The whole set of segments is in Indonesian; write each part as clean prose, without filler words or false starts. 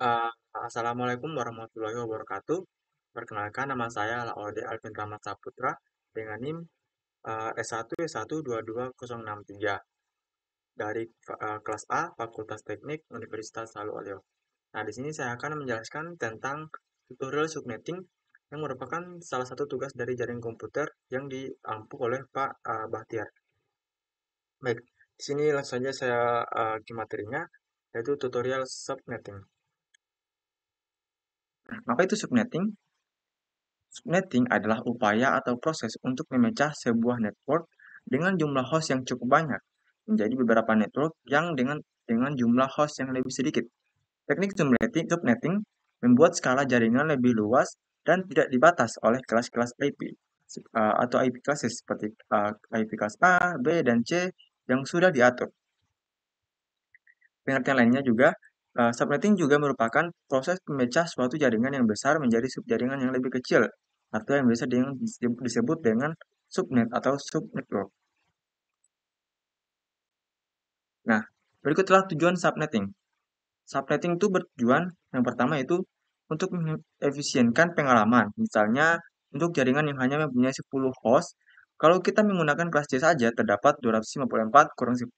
Uh, Assalamualaikum warahmatullahi wabarakatuh. Perkenalkan nama saya Laode Alvin Rahmat Saputra dengan NIM S1 S1 22063 dari kelas A Fakultas Teknik Universitas Salu Aleo. Nah, di sini saya akan menjelaskan tentang tutorial subnetting yang merupakan salah satu tugas dari jaringan komputer yang diampu oleh Pak Bahtiar. Baik, di sini langsung saja saya ke materinya, yaitu tutorial subnetting. Apa itu subnetting? Subnetting adalah upaya atau proses untuk memecah sebuah network dengan jumlah host yang cukup banyak menjadi beberapa network yang dengan jumlah host yang lebih sedikit. Teknik subnetting membuat skala jaringan lebih luas dan tidak dibatas oleh kelas-kelas IP atau IP classes seperti IP kelas A, B, dan C yang sudah diatur. Pengertian lainnya juga, subnetting juga merupakan proses memecah suatu jaringan yang besar menjadi subjaringan yang lebih kecil, atau yang biasa disebut dengan subnet atau subnetwork. Nah, berikutlah tujuan subnetting. Subnetting itu bertujuan yang pertama itu untuk mengefisienkan pengalaman. Misalnya, untuk jaringan yang hanya mempunyai 10 host, kalau kita menggunakan kelas C saja, terdapat 254 kurang 10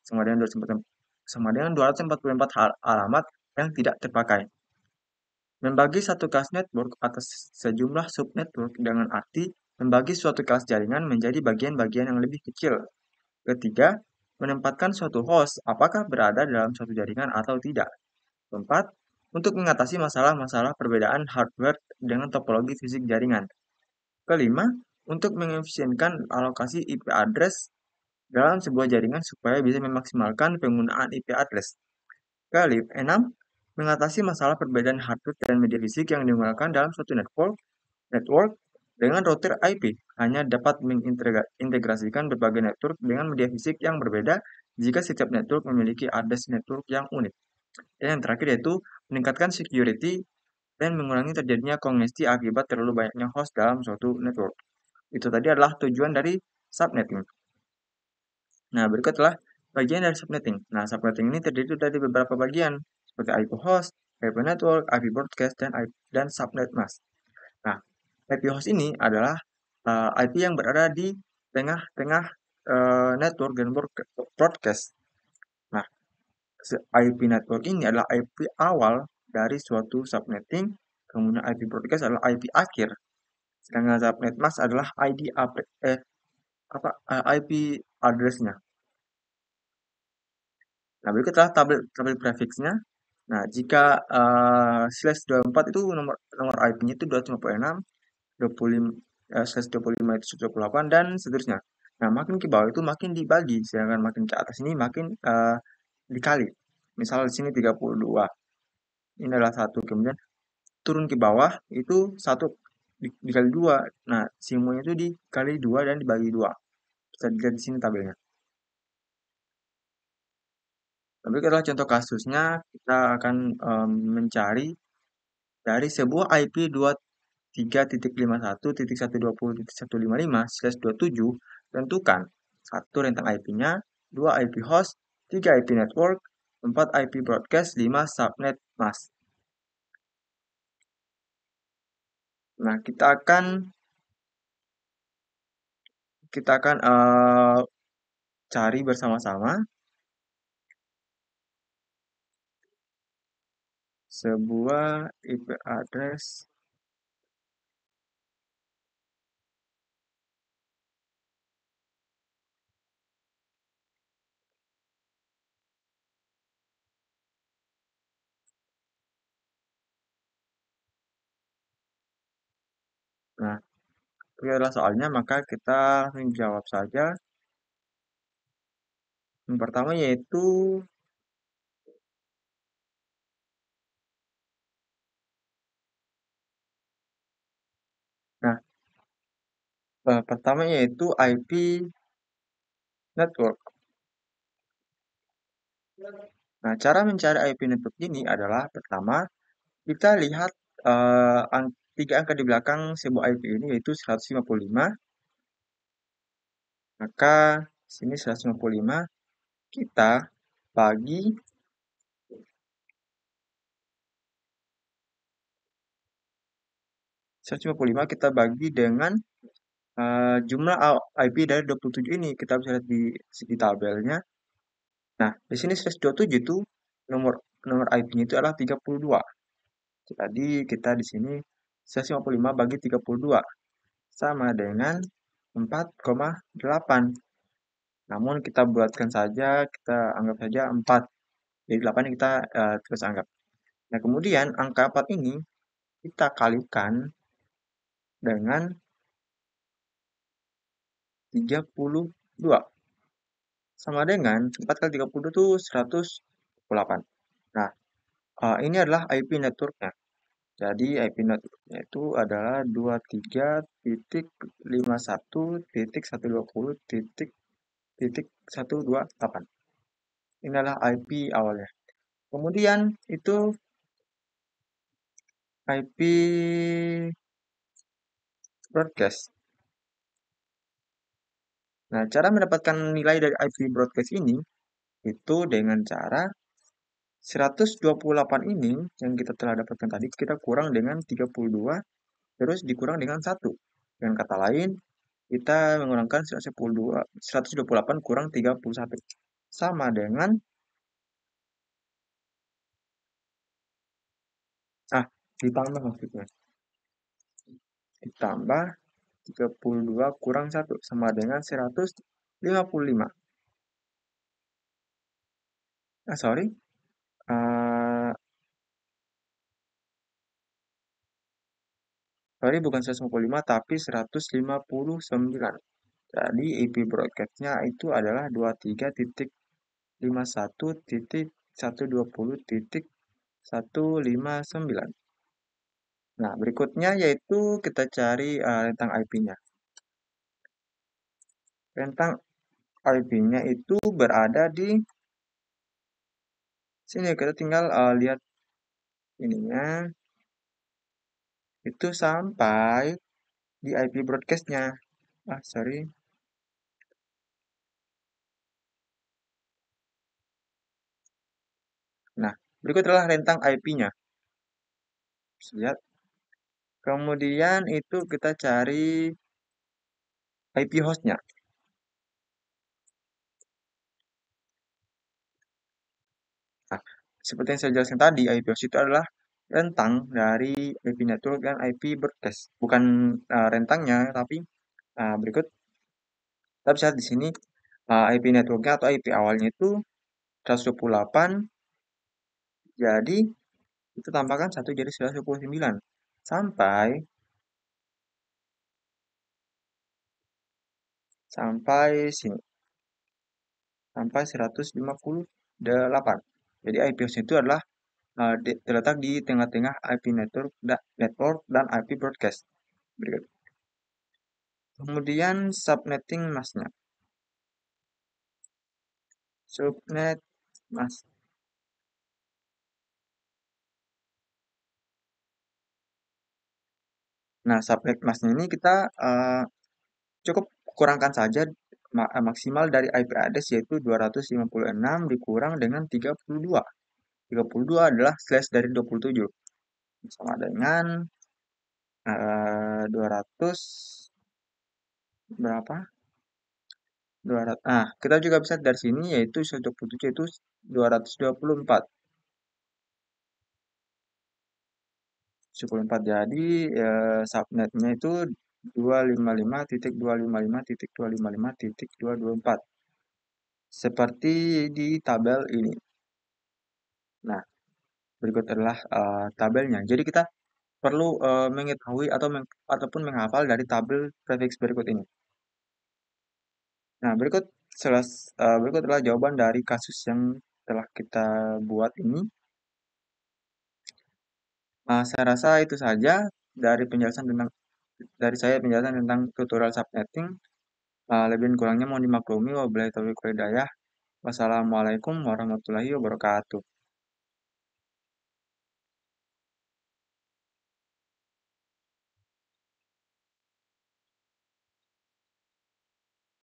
sama dengan 244 alamat yang tidak terpakai. Membagi satu kelas network atas sejumlah subnetwork dengan arti membagi suatu kelas jaringan menjadi bagian-bagian yang lebih kecil. Ketiga, menempatkan suatu host apakah berada dalam suatu jaringan atau tidak. Keempat, untuk mengatasi masalah-masalah perbedaan hardware dengan topologi fisik jaringan. Kelima, untuk mengefisienkan alokasi IP address dalam sebuah jaringan supaya bisa memaksimalkan penggunaan IP address. Keenam, mengatasi masalah perbedaan hardware dan media fisik yang digunakan dalam suatu network dengan router IP hanya dapat mengintegrasikan berbagai network dengan media fisik yang berbeda jika setiap network memiliki address network yang unik. Dan yang terakhir yaitu meningkatkan security dan mengurangi terjadinya kongesti akibat terlalu banyaknya host dalam suatu network. Itu tadi adalah tujuan dari subnetting. Nah, berikutlah bagian dari subnetting. Nah, subnetting ini terdiri dari beberapa bagian, seperti IP host, IP network, IP broadcast, dan subnet mask. Nah, IP host ini adalah IP yang berada di tengah-tengah network dan broadcast. Nah, IP network ini adalah IP awal dari suatu subnetting, kemudian IP broadcast adalah IP akhir. Sedangkan subnet mask adalah IP address-nya. Nah, berikutlah tabel tabel prefiksnya. Nah, jika slash 24 itu nomor nomor IP-nya itu 256, 25 slash 25 itu 128 dan seterusnya. Nah, makin ke bawah itu makin dibagi, sedangkan makin ke atas ini makin dikali. Misal di sini 32. Ini adalah satu. Kemudian turun ke bawah itu satu dikali dua. Nah, semuanya itu dikali dua dan dibagi dua. Bisa dilihat di sini tabelnya. Tapi kalau contoh kasusnya, kita akan mencari dari sebuah IP 23.51.120.155/27, tentukan satu rentang IP-nya, dua IP host, tiga IP network, empat IP broadcast, lima subnet mask. Nah, kita akan cari bersama-sama sebuah IP address. Nah, itu adalah soalnya, maka kita langsung jawab saja. Yang pertama yaitu, nah, pertama yaitu IP network. Nah, cara mencari IP network ini adalah pertama, kita lihat tiga angka di belakang sebuah IP ini yaitu 155. Maka sini 155 kita bagi 155 kita bagi dengan jumlah IP dari 27 ini. Kita bisa lihat di segi tabelnya. Nah, di sini 127 itu nomor nomor IP-nya itu adalah 32. Jadi kita di sini 155 bagi 32 sama dengan 4,8. Namun kita buatkan saja, kita anggap saja 4. Jadi 8 kita terus anggap. Nah, kemudian angka 4 ini kita kalikan dengan 32. Sama dengan 4 kali 30 itu 128. Nah, ini adalah IP networknya. Jadi IP networknya itu adalah 23.51.120.128. Ini adalah IP awalnya. Kemudian itu IP broadcast. Nah, cara mendapatkan nilai dari IP broadcast ini itu dengan cara 128 ini yang kita telah dapatkan tadi kita kurang dengan 32 terus dikurang dengan 1. Dengan kata lain, kita mengurangkan 128 kurang 31 sama dengan ditambah maksudnya. Ditambah 32 kurang 1 sama dengan 155. Sorry. Uh, sorry, bukan 155 tapi 159. Jadi IP broadcast-nya itu adalah 23.51.120.159. Nah, berikutnya yaitu kita cari rentang IP-nya. Rentang IP-nya itu berada di sini. Kita tinggal lihat ininya. Itu sampai di IP broadcast-nya. Sorry. Nah, berikut adalah rentang IP-nya. Lihat. Kemudian itu kita cari IP host-nya. Nah, seperti yang saya jelaskan tadi, IP host itu adalah rentang dari IP network dan IP broadcast. Bukan rentangnya, tapi berikut kita bisa lihat di sini IP networknya atau IP awalnya itu 128. Jadi kita tambahkan 1 jadi 129 sampai sini. Sampai 158. Jadi IP host itu adalah terletak di tengah-tengah IP network dan IP broadcast. Berikut. Kemudian subnetting masknya. Subnet mask. Nah, subnet masknya ini kita cukup kurangkan saja maksimal dari IP address yaitu 256 dikurang dengan 32. 32 adalah slash dari 27. Sama dengan 200 berapa? 200. Kita juga bisa dari sini yaitu 127 itu 224. 24. Jadi subnetnya itu 255.255.255.224. Seperti di tabel ini. Nah, berikut adalah tabelnya. Jadi kita perlu mengetahui ataupun menghafal dari tabel prefix berikut ini. Nah, berikut adalah jawaban dari kasus yang telah kita buat ini. Saya rasa itu saja dari saya penjelasan tentang tutorial subnetting. Lebih dan kurangnya mohon dimaklumi. Wabillahi taufiq wal hidayah. Wassalamualaikum warahmatullahi wabarakatuh.